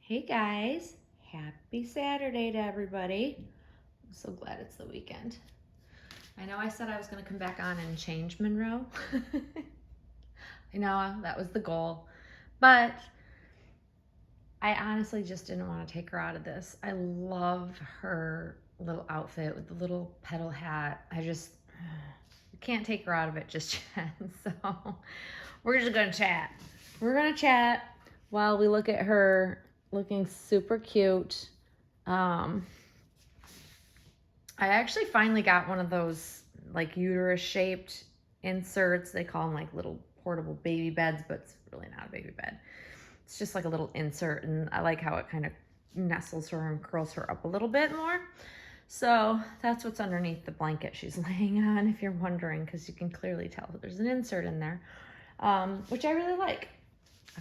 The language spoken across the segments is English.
Hey guys, happy Saturday to everybody. I'm so glad it's the weekend. I know I said I was going to come back on and change Monroe. I know that was the goal, but I honestly just didn't want to take her out of this. I love her little outfit with the little petal hat. I can't take her out of it just yet. So we're just going to chat. We're going to chat while we look at her looking super cute. I actually finally got one of those like uterus shaped inserts. They call them like little portable baby beds, but it's really not a baby bed. It's just like a little insert, and I like how it kind of nestles her and curls her up a little bit more. So that's what's underneath the blanket she's laying on, if you're wondering, because you can clearly tell that there's an insert in there, which I really like.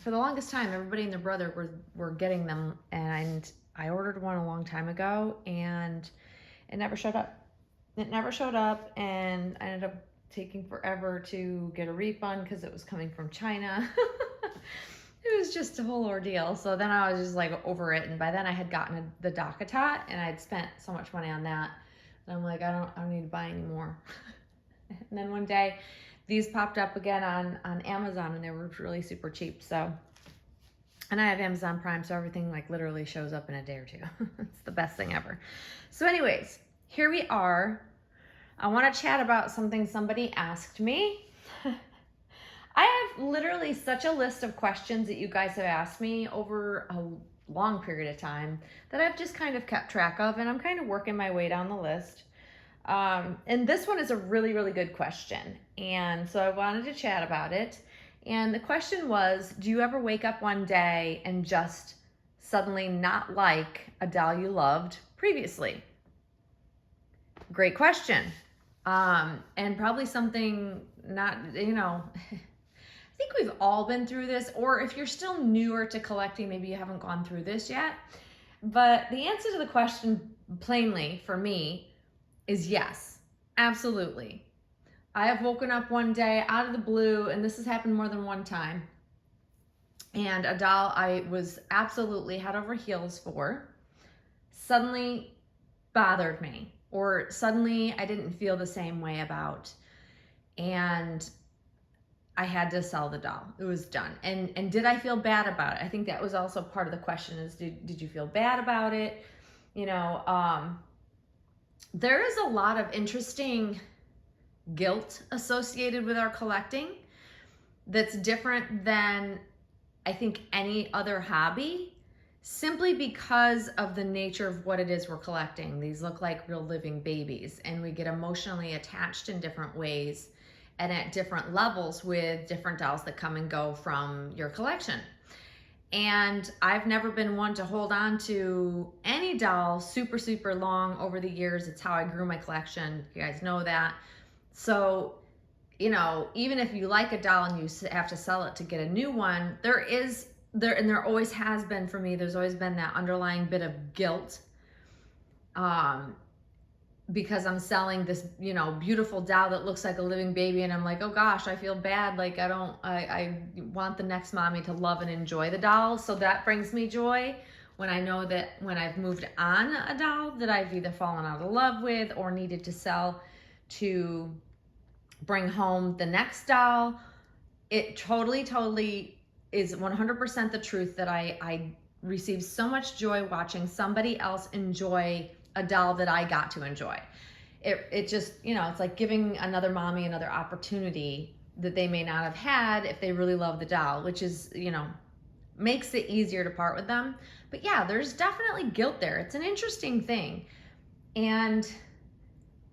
For the longest time, everybody and their brother were getting them, and I ordered one a long time ago, and it never showed up. It never showed up, and I ended up taking forever to get a refund because it was coming from China. It was just a whole ordeal. So then I was just like over it, and by then I had gotten the DockATot, and I'd spent so much money on that, and I'm like, I don't need to buy any more. And then one day, these popped up again on Amazon, and they were really super cheap. So, and I have Amazon Prime, so everything like literally shows up in a day or two. It's the best thing ever. So anyways, here we are. I want to chat about something somebody asked me. I have literally such a list of questions that you guys have asked me over a long period of time that I've just kind of kept track of, and I'm kind of working my way down the list. And this one is a really, really good question. And so I wanted to chat about it. And the question was, do you ever wake up one day and just suddenly not like a doll you loved previously? Great question. And probably something not, I think we've all been through this, or if you're still newer to collecting, maybe you haven't gone through this yet. But the answer to the question, plainly for me, is yes, absolutely. I have woken up one day out of the blue, and this has happened more than one time, and a doll I was absolutely head over heels for suddenly bothered me, or suddenly I didn't feel the same way about, and I had to sell the doll. It was done. And did I feel bad about it? I think that was also part of the question is, did you feel bad about it? There is a lot of interesting guilt associated with our collecting that's different than I think any other hobby, simply because of the nature of what it is we're collecting. These look like real living babies, and we get emotionally attached in different ways and at different levels with different dolls that come and go from your collection. And I've never been one to hold on to any doll super, super long over the years. It's how I grew my collection. You guys know that. So, even if you like a doll and you have to sell it to get a new one, there always has been for me, there's always been that underlying bit of guilt. Because I'm selling this, beautiful doll that looks like a living baby, and I'm like, oh gosh, I feel bad. Like I want the next mommy to love and enjoy the doll. So that brings me joy when I know that when I've moved on a doll that I've either fallen out of love with or needed to sell to bring home the next doll. It totally is 100% the truth that I receive so much joy watching somebody else enjoy a doll that I got to enjoy. It just, it's like giving another mommy another opportunity that they may not have had if they really love the doll, which is, makes it easier to part with them. But yeah, there's definitely guilt there. It's an interesting thing. And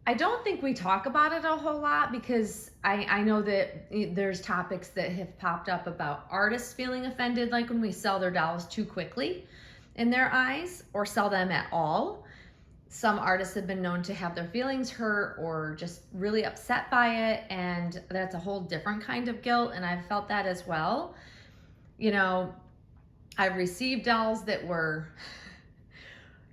I don't think we talk about it a whole lot because I know that there's topics that have popped up about artists feeling offended, like when we sell their dolls too quickly in their eyes or sell them at all. Some artists have been known to have their feelings hurt or just really upset by it, and that's a whole different kind of guilt, and I've felt that as well. I've received dolls that were,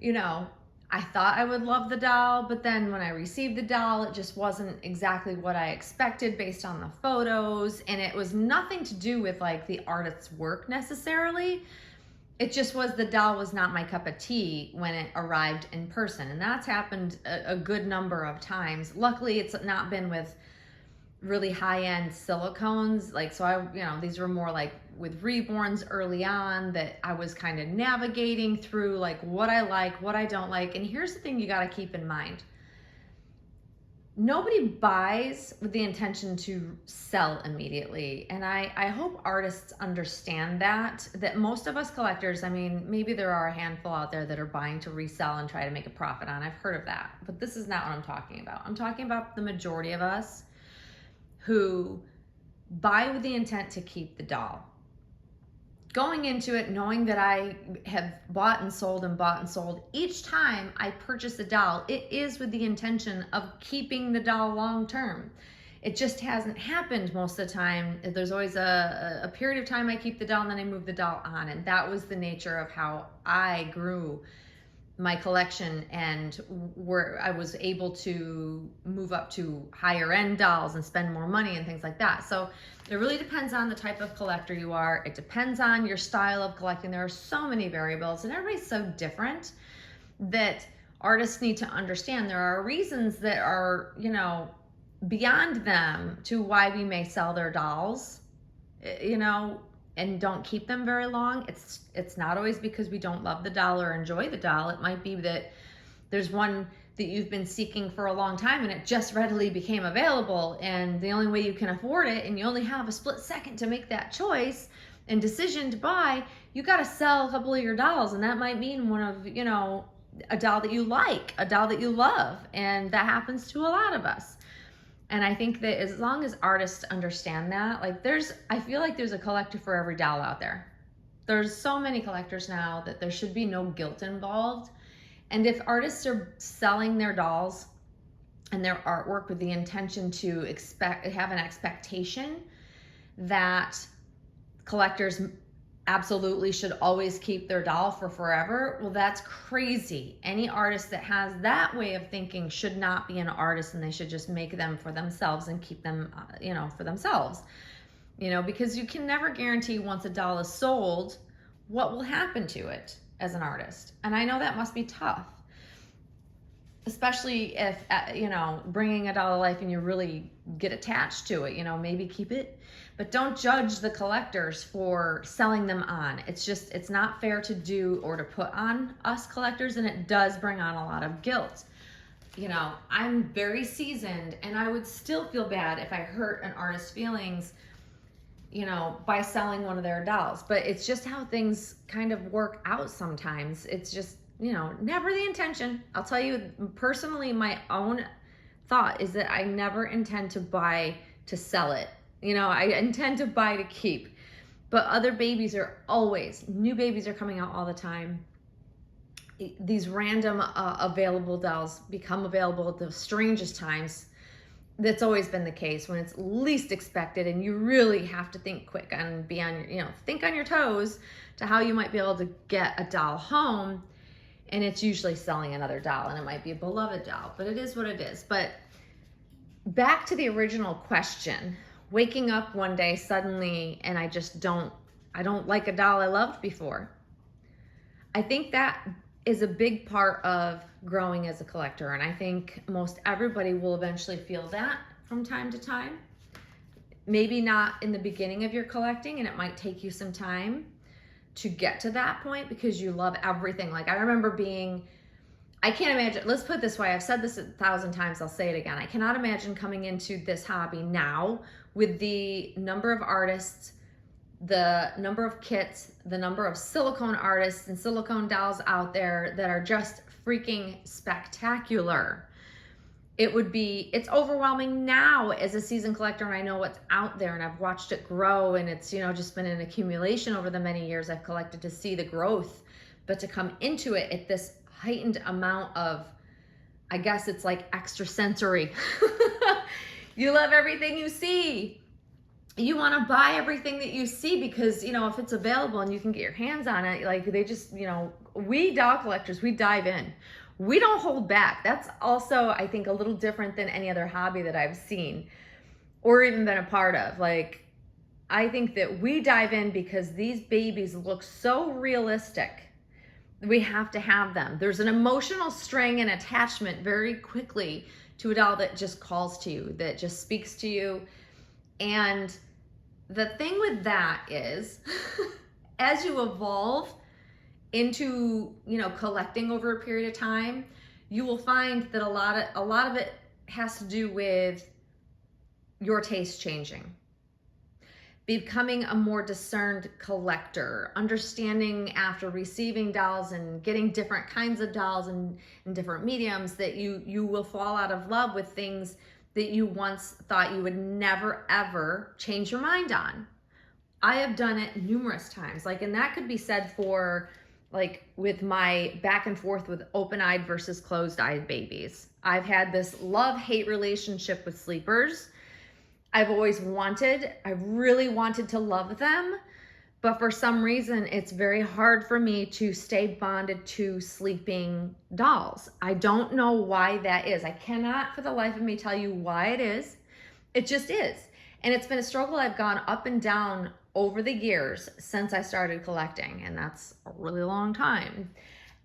I thought I would love the doll, but then when I received the doll, it just wasn't exactly what I expected based on the photos, and it was nothing to do with like the artist's work necessarily. It just was, the doll was not my cup of tea when it arrived in person. And that's happened a good number of times. Luckily, it's not been with really high-end silicones. Like, so these were more like with reborns early on that I was kind of navigating through, like what I like, what I don't like. And here's the thing you got to keep in mind. Nobody buys with the intention to sell immediately. And I hope artists understand that most of us collectors, I mean, maybe there are a handful out there that are buying to resell and try to make a profit on. I've heard of that, but this is not what I'm talking about. I'm talking about the majority of us who buy with the intent to keep the doll. Going into it knowing that I have bought and sold each time I purchase a doll, it is with the intention of keeping the doll long term. It just hasn't happened most of the time. There's always a period of time I keep the doll and then I move the doll on. And that was the nature of how I grew my collection, and where I was able to move up to higher end dolls and spend more money and things like that. So it really depends on the type of collector you are. It depends on your style of collecting. There are so many variables and everybody's so different that artists need to understand there are reasons that are, beyond them to why we may sell their dolls, and don't keep them very long. It's not always because we don't love the doll or enjoy the doll. It might be that there's one that you've been seeking for a long time and it just readily became available, and the only way you can afford it, and you only have a split second to make that choice and decision to buy, you got to sell a couple of your dolls. And that might mean one of, a doll that you like, a doll that you love. And that happens to a lot of us. And I think that as long as artists understand that, I feel like there's a collector for every doll out there. There's so many collectors now that there should be no guilt involved. And if artists are selling their dolls and their artwork with the intention to have an expectation that collectors absolutely should always keep their doll for forever, well, that's crazy. Any artist that has that way of thinking should not be an artist, and they should just make them for themselves and keep them, for themselves, because you can never guarantee once a doll is sold what will happen to it as an artist. And I know that must be tough, especially if, bringing a doll to life and you really get attached to it, maybe keep it. But don't judge the collectors for selling them on. It's not fair to do or to put on us collectors, and it does bring on a lot of guilt. I'm very seasoned, and I would still feel bad if I hurt an artist's feelings, by selling one of their dolls. But it's just how things kind of work out sometimes. It's just, never the intention. I'll tell you personally, my own thought is that I never intend to buy to sell it. I intend to buy to keep. But other babies new babies are coming out all the time. These random available dolls become available at the strangest times. That's always been the case when it's least expected, and you really have to think quick and think on your toes to how you might be able to get a doll home. And it's usually selling another doll, and it might be a beloved doll, but it is what it is. But back to the original question, waking up one day suddenly and I don't like a doll I loved before. I think that is a big part of growing as a collector. And I think most everybody will eventually feel that from time to time. Maybe not in the beginning of your collecting, and it might take you some time to get to that point because you love everything. Like I remember I can't imagine, let's put it this way, I've said this 1,000 times, I'll say it again. I cannot imagine coming into this hobby now with the number of artists, the number of kits, the number of silicone artists and silicone dolls out there that are just freaking spectacular. It's overwhelming now as a seasoned collector, and I know what's out there, and I've watched it grow, and it's, just been an accumulation over the many years I've collected to see the growth. But to come into it at this heightened amount of, I guess it's like extrasensory. You love everything you see. You want to buy everything that you see because, if it's available and you can get your hands on it, like they just, we doll collectors, we dive in. We don't hold back. That's also, I think, a little different than any other hobby that I've seen or even been a part of. Like, I think that we dive in because these babies look so realistic. We have to have them. There's an emotional string and attachment very quickly to a doll that just calls to you, that just speaks to you. And the thing with that is, as you evolve into, collecting over a period of time, you will find that a lot of it has to do with your taste changing, becoming a more discerned collector, understanding after receiving dolls and getting different kinds of dolls and different mediums that you will fall out of love with things that you once thought you would never ever change your mind on. I have done it numerous times, and that could be said for with my back and forth with open-eyed versus closed-eyed babies. I've had this love-hate relationship with sleepers. I really wanted to love them, but for some reason, it's very hard for me to stay bonded to sleeping dolls. I don't know why that is. I cannot for the life of me tell you why it is. It just is. And it's been a struggle I've gone up and down over the years since I started collecting, and that's a really long time.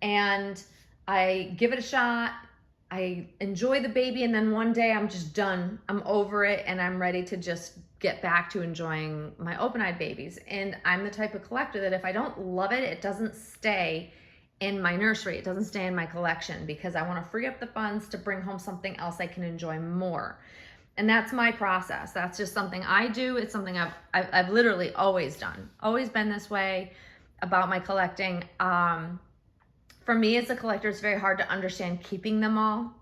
And I give it a shot. I enjoy the baby, and then one day I'm just done. I'm over it, and I'm ready to just get back to enjoying my open-eyed babies. And I'm the type of collector that if I don't love it, it doesn't stay in my nursery. It doesn't stay in my collection because I want to free up the funds to bring home something else I can enjoy more. And that's my process. That's just something I do. It's something I've literally always done. Always been this way about my collecting. For me as a collector, it's very hard to understand keeping them all.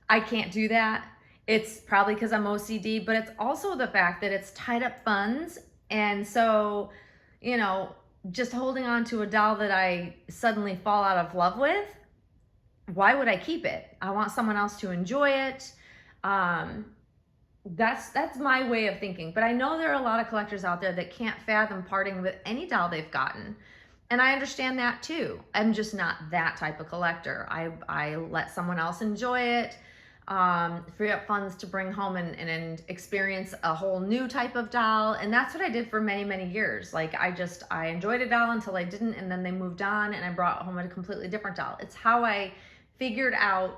I can't do that. It's probably because I'm OCD, but it's also the fact that it's tied up funds. And so, just holding on to a doll that I suddenly fall out of love with, why would I keep it? I want someone else to enjoy it. That's my way of thinking. But I know there are a lot of collectors out there that can't fathom parting with any doll they've gotten. And I understand that too. I'm just not that type of collector. I let someone else enjoy it, free up funds to bring home and experience a whole new type of doll. And that's what I did for many, many years. I enjoyed a doll until I didn't, and then they moved on and I brought home a completely different doll. It's how I figured out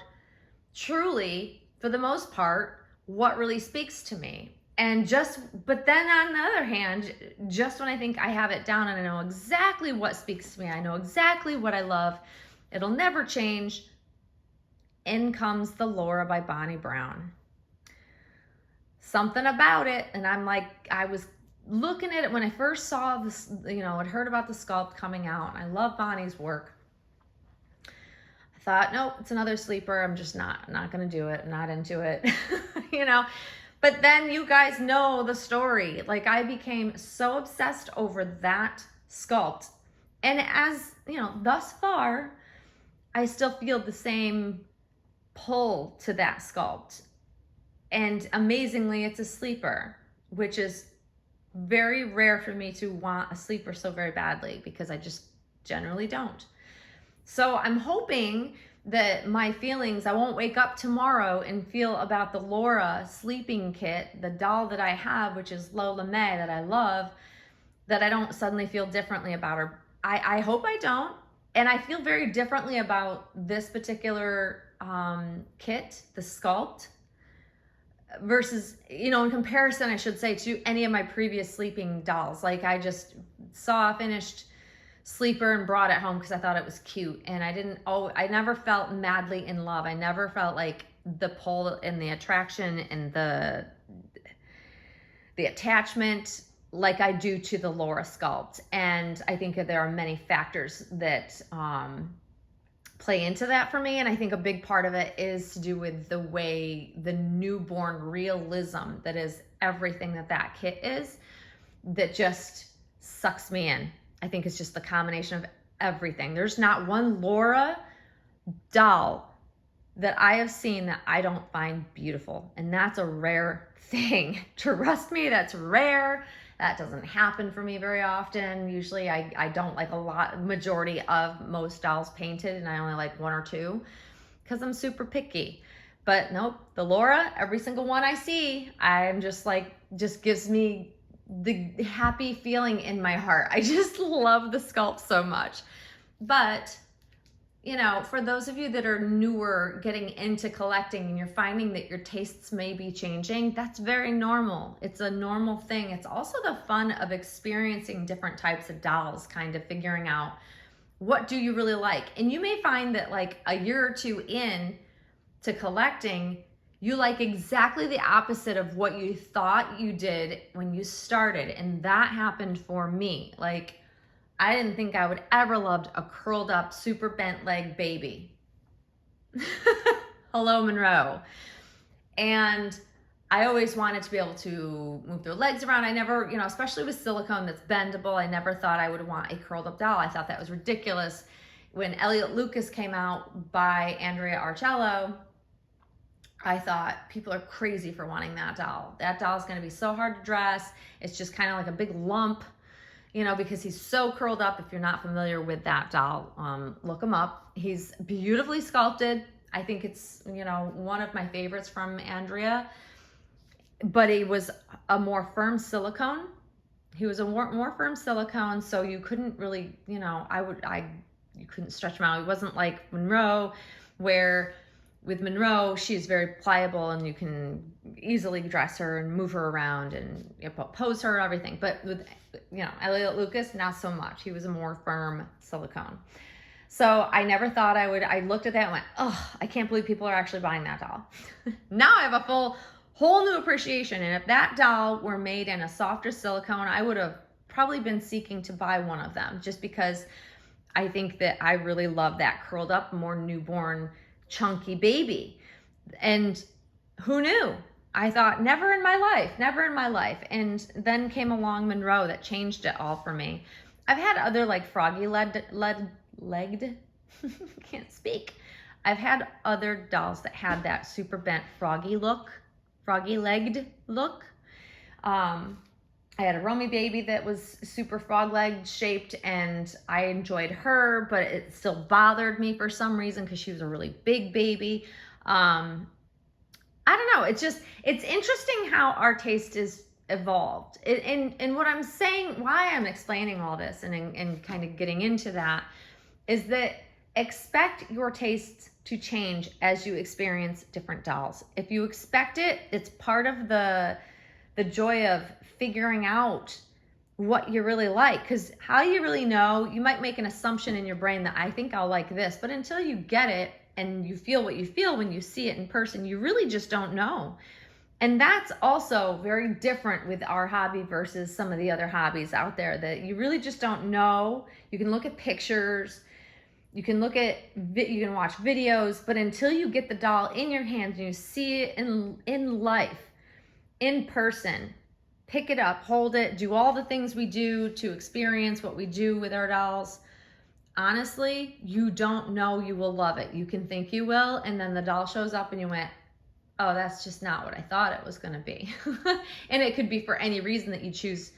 truly, for the most part, what really speaks to me. But then on the other hand, just when I think I have it down and I know exactly what speaks to me, I know exactly what I love, it'll never change, in comes the Laura by Bonnie Brown. Something about it, and I was looking at it when I first saw this, I'd heard about the sculpt coming out, and I love Bonnie's work. I thought, nope, it's another sleeper. I'm just not going to do it. I'm not into it, But then you guys know the story. I became so obsessed over that sculpt. And as, thus far, I still feel the same pull to that sculpt. And amazingly, it's a sleeper, which is very rare for me to want a sleeper so very badly because I just generally don't. So I'm hoping that my feelings, I won't wake up tomorrow and feel about the Laura sleeping kit, the doll that I have, which is Lola May, that I love, that I don't suddenly feel differently about her. I hope I don't. And I feel very differently about this particular kit, the sculpt, versus, in comparison, I should say, to any of my previous sleeping dolls. I just saw a finished sleeper and brought it home because I thought it was cute, and I never felt madly in love. I never felt like the pull and the attraction and the attachment like I do to the Laura sculpt. And I think that there are many factors that play into that for me, and I think a big part of it is to do with the way the newborn realism that is everything that kit is, that just sucks me in. I think it's just the combination of everything. There's not one Laura doll that I have seen that I don't find beautiful. And that's a rare thing. Trust me, that's rare. That doesn't happen for me very often. Usually I don't like majority of most dolls painted, and I only like one or two because I'm super picky. But nope, the Laura, every single one I see, I'm just gives me the happy feeling in my heart. I just love the sculpt so much. But, you know, for those of you that are newer getting into collecting and you're finding that your tastes may be changing, that's very normal. It's a normal thing. It's also the fun of experiencing different types of dolls, kind of figuring out what do you really like. And you may find that like a year or two in to collecting, you like exactly the opposite of what you thought you did when you started. And that happened for me. Like, I didn't think I would ever loved a curled up, super bent leg baby. Hello, Monroe. And I always wanted to be able to move their legs around. I never, you know, especially with silicone that's bendable, I never thought I would want a curled up doll. I thought that was ridiculous. When Elliot Lucas came out by Andrea Arcello, I thought people are crazy for wanting that doll. That doll is going to be so hard to dress. It's just kind of like a big lump, you know, because he's so curled up. If you're not familiar with that doll, look him up. He's beautifully sculpted. I think it's, you know, one of my favorites from Andrea, but he was a more firm silicone. He was a more firm silicone, so you couldn't really, you know, you couldn't stretch him out. He wasn't like Monroe, where with Monroe, she's very pliable and you can easily dress her and move her around and, you know, pose her and everything. But with, you know, Elliot Lucas, not so much. He was a more firm silicone. So I never thought I looked at that and went, oh, I can't believe people are actually buying that doll. Now I have a whole new appreciation. And if that doll were made in a softer silicone, I would have probably been seeking to buy one of them, just because I think that I really love that curled up, more newborn, chunky baby. And who knew? I thought never in my life. And then came along Monroe that changed it all for me. I've had other like froggy legged, can't speak. I've had other dolls that had that super bent froggy legged look. I had a Romy baby that was super frog-legged shaped, and I enjoyed her, but it still bothered me for some reason because she was a really big baby. I don't know. It's interesting how our taste is evolved. And what I'm saying, why I'm explaining all this and kind of getting into that, is that expect your tastes to change as you experience different dolls. If you expect it, it's part of the joy of figuring out what you really like. Because how you really know, you might make an assumption in your brain that I think I'll like this, but until you get it and you feel what you feel when you see it in person, you really just don't know. And that's also very different with our hobby versus some of the other hobbies out there, that you really just don't know. You can look at pictures, you can watch videos, but until you get the doll in your hands and you see it in life, in person, pick it up, hold it, do all the things we do to experience what we do with our dolls, honestly, you don't know you will love it. You can think you will, and then the doll shows up and you went, oh, that's just not what I thought it was going to be. And it could be for any reason that you choose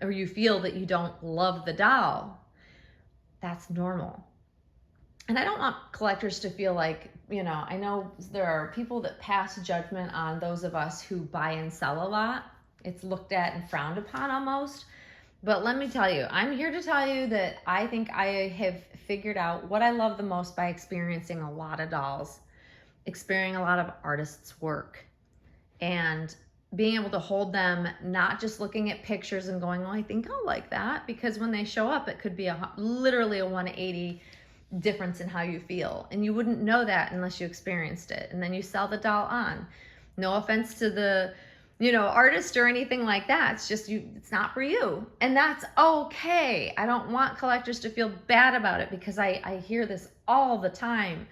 or you feel that you don't love the doll. That's normal. And I don't want collectors to feel like, you know, I know there are people that pass judgment on those of us who buy and sell a lot. It's looked at and frowned upon almost. But let me tell you, I'm here to tell you that I think I have figured out what I love the most by experiencing a lot of dolls, experiencing a lot of artists' work, and being able to hold them, not just looking at pictures and going, oh, I think I'll like that. Because when they show up, it could be literally a 180 difference in how you feel. And you wouldn't know that unless you experienced it. And then you sell the doll on. No offense to the, you know, artist or anything like that. It's just it's not for you. And that's okay. I don't want collectors to feel bad about it, because I hear this all the time,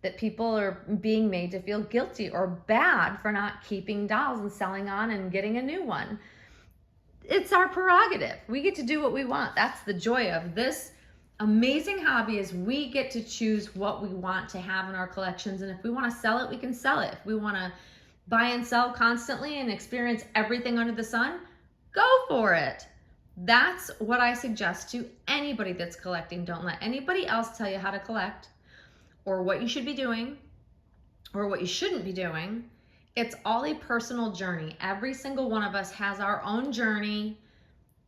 that people are being made to feel guilty or bad for not keeping dolls and selling on and getting a new one. It's our prerogative. We get to do what we want. That's the joy of this amazing hobby, is we get to choose what we want to have in our collections. And if we want to sell it, we can sell it. If we want to buy and sell constantly and experience everything under the sun, go for it. That's what I suggest to anybody that's collecting. Don't let anybody else tell you how to collect or what you should be doing or what you shouldn't be doing. It's all a personal journey. Every single one of us has our own journey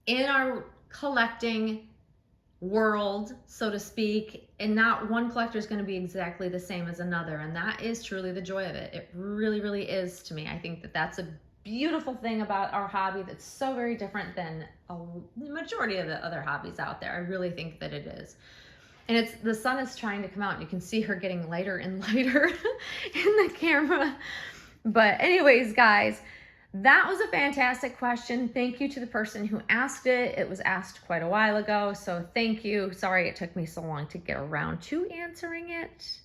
in our collecting world, so to speak, and not one collector is going to be exactly the same as another. And that is truly the joy of it. It really, really is to me. I think that that's a beautiful thing about our hobby that's so very different than the majority of the other hobbies out there. I really think that it is. And it's, the sun is trying to come out and you can see her getting lighter and lighter in the camera. But anyways, guys, that was a fantastic question. Thank you to the person who asked it. It was asked quite a while ago, so thank you. Sorry it took me so long to get around to answering it,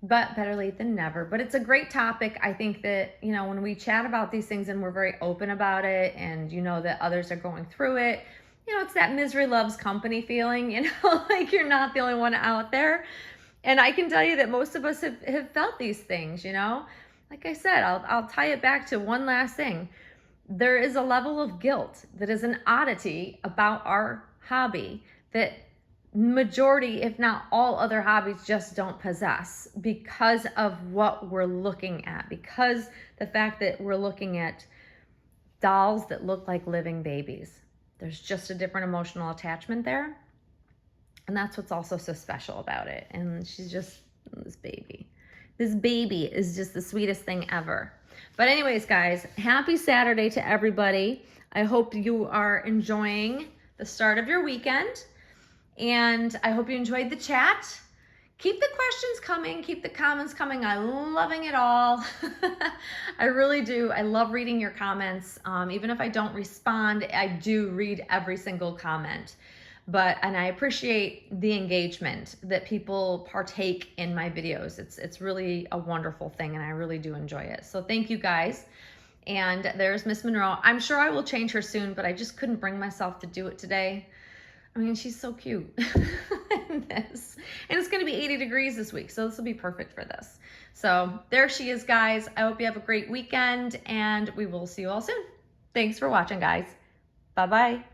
but better late than never. But it's a great topic. I think that, you know, when we chat about these things and we're very open about it, and you know that others are going through it, you know, it's that misery loves company feeling, you know, like you're not the only one out there. And I can tell you that most of us have felt these things, you know. Like I said, I'll tie it back to one last thing. There is a level of guilt that is an oddity about our hobby that majority, if not all other hobbies, just don't possess, because of what we're looking at, because the fact that we're looking at dolls that look like living babies. There's just a different emotional attachment there. And that's what's also so special about it. And she's just this baby. This baby is just the sweetest thing ever. But anyways, guys, happy Saturday to everybody. I hope you are enjoying the start of your weekend. And I hope you enjoyed the chat. Keep the questions coming. Keep the comments coming. I'm loving it all. I really do. I love reading your comments. Even if I don't respond, I do read every single comment. And I appreciate the engagement that people partake in my videos. It's really a wonderful thing, and I really do enjoy it. So thank you guys. And there's Miss Monroe. I'm sure I will change her soon, but I just couldn't bring myself to do it today. I mean, she's so cute in this. And it's going to be 80 degrees this week, so this will be perfect for this. So there she is, guys. I hope you have a great weekend, and we will see you all soon. Thanks for watching, guys. Bye-bye.